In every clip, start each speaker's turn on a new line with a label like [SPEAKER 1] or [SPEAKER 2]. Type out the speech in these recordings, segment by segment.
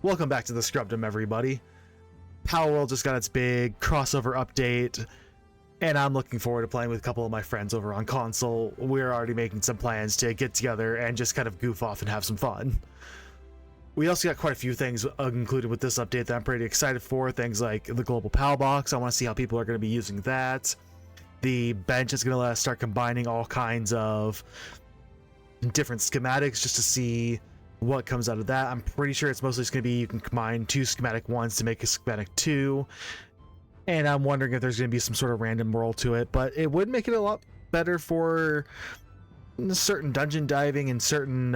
[SPEAKER 1] Welcome back to the Scrubdom, everybody. Palworld just got its big crossover update, and I'm looking forward to playing with a couple of my friends over on console. We're already making some plans to get together and just kind of goof off and have some fun. We also got quite a few things included with this update that I'm pretty excited for. Things like the global PAL box. I want to see how people are going to be using that. The bench is going to let us start combining all kinds of different schematics just to see what comes out of that. I'm pretty sure it's mostly just going to be you can combine two schematic ones to make a schematic two, and I'm wondering if there's going to be some sort of random roll to it, but it would make it a lot better for certain dungeon diving and certain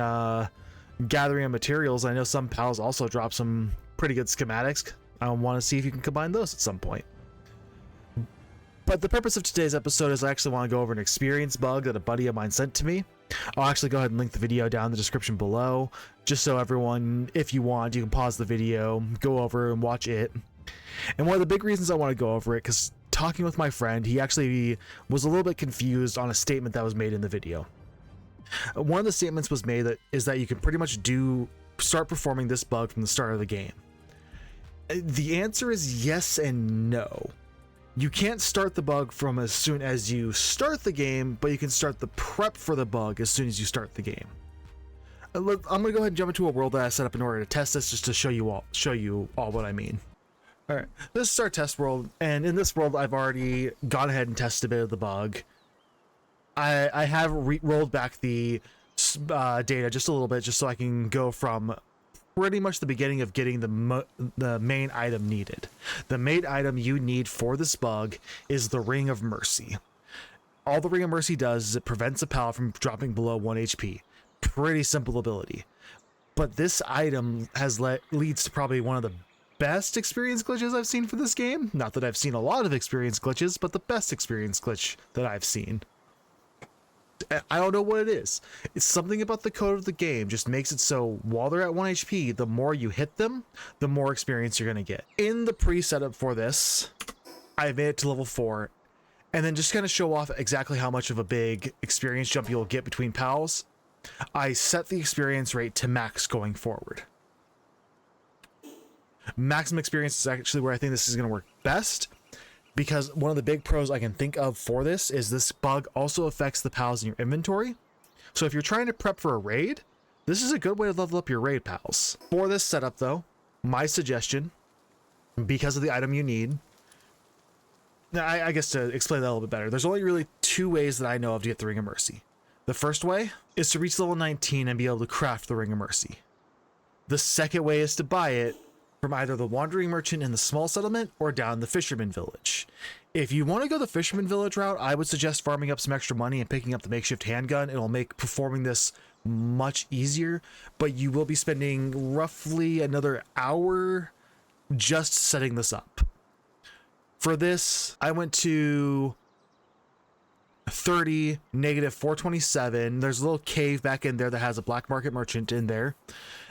[SPEAKER 1] gathering of materials. I know some pals also drop some pretty good schematics. I want to see if you can combine those at some point. But the purpose of today's episode is I actually want to go over an experience bug that a buddy of mine sent to me. I'll actually go ahead and link the video down in the description below, just so everyone, if you want, you can pause the video, go over and watch it. And one of the big reasons I want to go over it, because talking with my friend, he actually was a little bit confused on a statement that was made in the video. One of the statements was made is that you can pretty much start performing this bug from the start of the game. The answer is yes and no. You can't start the bug from as soon as you start the game, but you can start the prep for the bug as soon as you start the game. I'm gonna go ahead and jump into a world that I set up in order to test this, just to show you all what I mean. All right, this is our test world, and in this world, I've already gone ahead and tested a bit of the bug. I have rolled back the data just a little bit, just so I can go from pretty much the beginning of getting the main item needed. The main item you need for this bug is the Ring of Mercy. All the Ring of Mercy does is it prevents a pal from dropping below 1 HP. Pretty simple ability. But this item leads to probably one of the best experience glitches I've seen for this game. Not that I've seen a lot of experience glitches, but the best experience glitch that I've seen. I don't know what it is. It's something about the code of the game just makes it so while they're at 1 HP, the more you hit them, the more experience you're going to get. In the pre-setup for this, I made it to level 4, and then just kind of show off exactly how much of a big experience jump you'll get between pals. I set the experience rate to max going forward. Maximum experience is actually where I think this is going to work best, because one of the big pros I can think of for this is this bug also affects the pals in your inventory. So if you're trying to prep for a raid, this is a good way to level up your raid pals. For this setup though, my suggestion, because of the item you need, now I guess to explain that a little bit better, there's only really two ways that I know of to get the Ring of Mercy. The first way is to reach level 19 and be able to craft the Ring of Mercy. The second way is to buy it from either the wandering merchant in the small settlement or down the fisherman village. If you want to go the fisherman village route, I would suggest farming up some extra money and picking up the makeshift handgun. It'll make performing this much easier, but you will be spending roughly another hour just setting this up. For this, I went to 30, negative 427. There's a little cave back in there that has a black market merchant in there,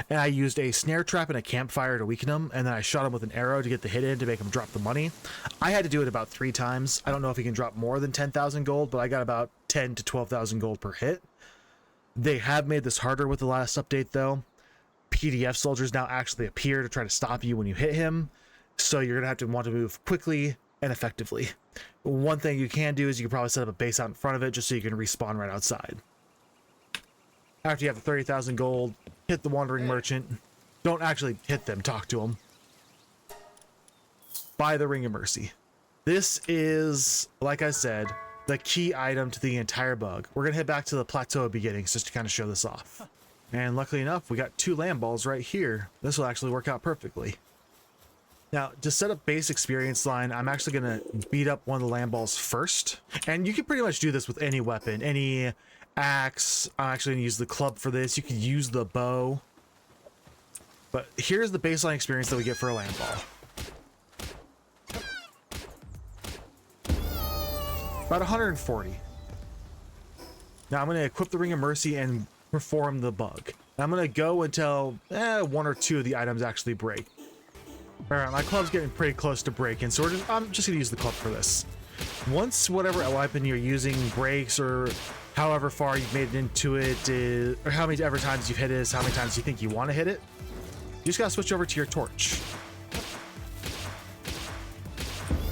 [SPEAKER 1] and I used a snare trap and a campfire to weaken him, and then I shot him with an arrow to get the hit in to make him drop the money. I had to do it about 3 times. I don't know if he can drop more than 10,000 gold, but I got about 10 to 12,000 gold per hit. They have made this harder with the last update though. PDF soldiers now actually appear to try to stop you when you hit him, so you're gonna have to want to move quickly and effectively. One thing you can do is you can probably set up a base out in front of it just so you can respawn right outside. After you have the 30,000 gold, hit the wandering merchant. Don't actually hit them, talk to them. Buy the Ring of Mercy. This is, like I said, the key item to the entire bug. We're gonna head back to the plateau beginnings just to kind of show this off. And luckily enough, we got 2 land balls right here. This will actually work out perfectly. Now, to set up base experience line, I'm actually going to beat up one of the land balls first. And you can pretty much do this with any weapon, any axe. I'm actually going to use the club for this. You could use the bow. But here's the baseline experience that we get for a land ball. About 140. Now I'm going to equip the Ring of Mercy and perform the bug. I'm going to go until 1 or 2 of the items actually break. Alright, my club's getting pretty close to breaking, so I'm just gonna use the club for this. Once whatever weapon you're using breaks, or however far you've made it into it, or how many ever times you've hit it is how many times you think you want to hit it, You just gotta switch over to your torch.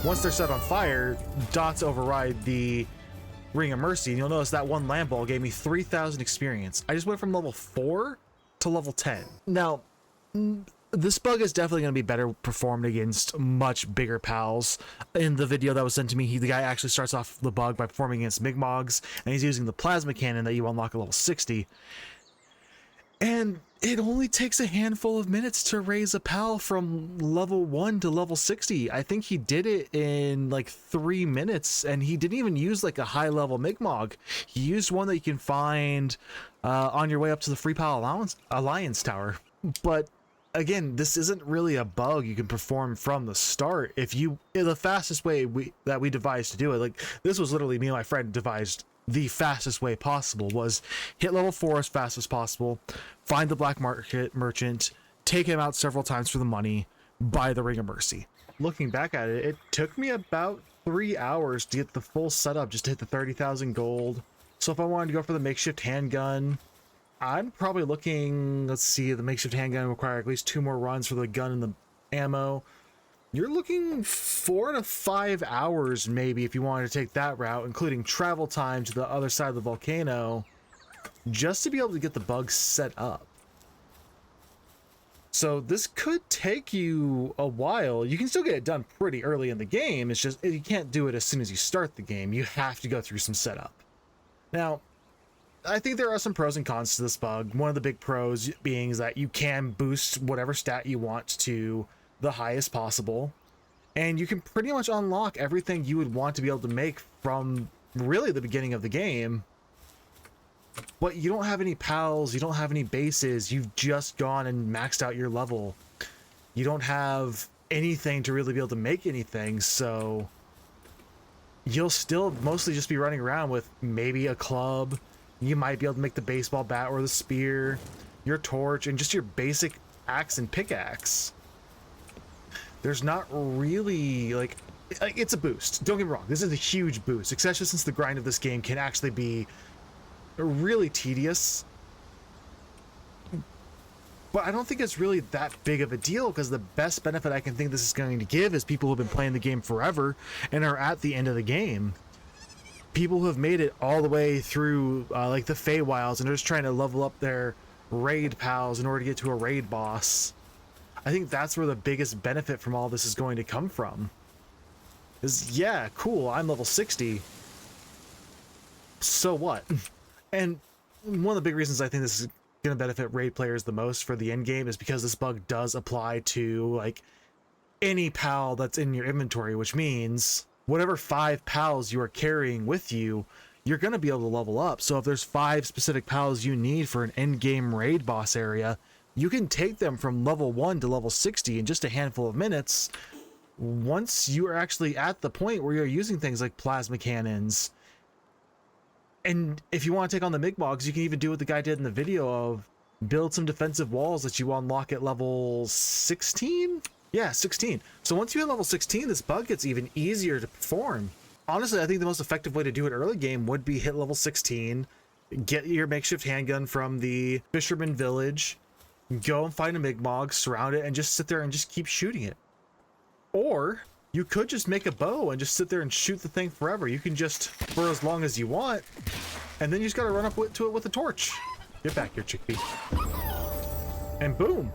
[SPEAKER 1] Once they're set on fire, dots override the Ring of Mercy, and you'll notice that one lamp ball gave me 3,000 experience. I just went from level 4 to level 10. Now, this bug is definitely going to be better performed against much bigger pals. In the video that was sent to me, the guy actually starts off the bug by performing against Migmogs, and he's using the plasma cannon that you unlock at level 60. And it only takes a handful of minutes to raise a pal from level 1 to level 60. I think he did it in like 3 minutes, and he didn't even use like a high level Migmog. He used one that you can find on your way up to the Free Pal Alliance Tower. But again, this isn't really a bug you can perform from the start. The fastest way that we devised to do it, like this was literally me and my friend devised the fastest way possible, was hit level 4 as fast as possible, find the black market merchant, take him out several times for the money, buy the Ring of Mercy. Looking back at it, it took me about 3 hours to get the full setup just to hit the 30,000 gold. So if I wanted to go for the makeshift handgun, I'm probably looking, let's see, the makeshift handgun require at least 2 more runs for the gun and the ammo. You're looking 4 to 5 hours maybe if you wanted to take that route, including travel time to the other side of the volcano, just to be able to get the bug set up. So this could take you a while. You can still get it done pretty early in the game. It's just you can't do it as soon as you start the game. You have to go through some setup. Now, I think there are some pros and cons to this bug. One of the big pros being is that you can boost whatever stat you want to the highest possible, and you can pretty much unlock everything you would want to be able to make from really the beginning of the game. But you don't have any pals, you don't have any bases, you've just gone and maxed out your level. You don't have anything to really be able to make anything, so you'll still mostly just be running around with maybe a club. You might be able to make the baseball bat or the spear, your torch, and just your basic axe and pickaxe. There's not really, like, it's a boost. Don't get me wrong, this is a huge boost, especially since the grind of this game can actually be really tedious. But I don't think it's really that big of a deal, because the best benefit I can think this is going to give is people who have been playing the game forever and are at the end of the game. People who have made it all the way through like the Feywilds and are just trying to level up their raid pals in order to get to a raid boss. I think that's where the biggest benefit from all this is going to come from. Is, yeah, cool, I'm level 60. So what? And one of the big reasons I think this is going to benefit raid players the most for the end game is because this bug does apply to like any pal that's in your inventory, which means whatever 5 pals you are carrying with you, you're going to be able to level up. So if there's 5 specific pals you need for an end game raid boss area, you can take them from level 1 to level 60 in just a handful of minutes, once you are actually at the point where you're using things like plasma cannons. And if you want to take on the Migmogs, you can even do what the guy did in the video of build some defensive walls that you unlock at level 16? Yeah, 16. So once you hit level 16, this bug gets even easier to perform. Honestly, I think the most effective way to do it early game would be hit level 16, get your makeshift handgun from the fisherman village, go and find a Migmog, surround it, and just sit there and just keep shooting it. Or you could just make a bow and just sit there and shoot the thing forever. You can just, for as long as you want, and then you just gotta run up to it with a torch. Get back here, chickpea. And boom.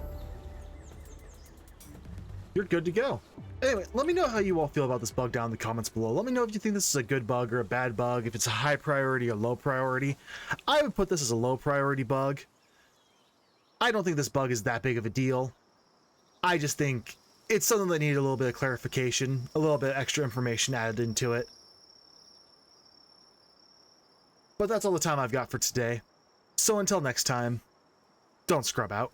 [SPEAKER 1] You're good to go. Anyway, let me know how you all feel about this bug down in the comments below. Let me know if you think this is a good bug or a bad bug, if it's a high priority or low priority. I would put this as a low priority bug. I don't think this bug is that big of a deal. I just think it's something that needed a little bit of clarification, a little bit of extra information added into it. But that's all the time I've got for today. So until next time, don't scrub out.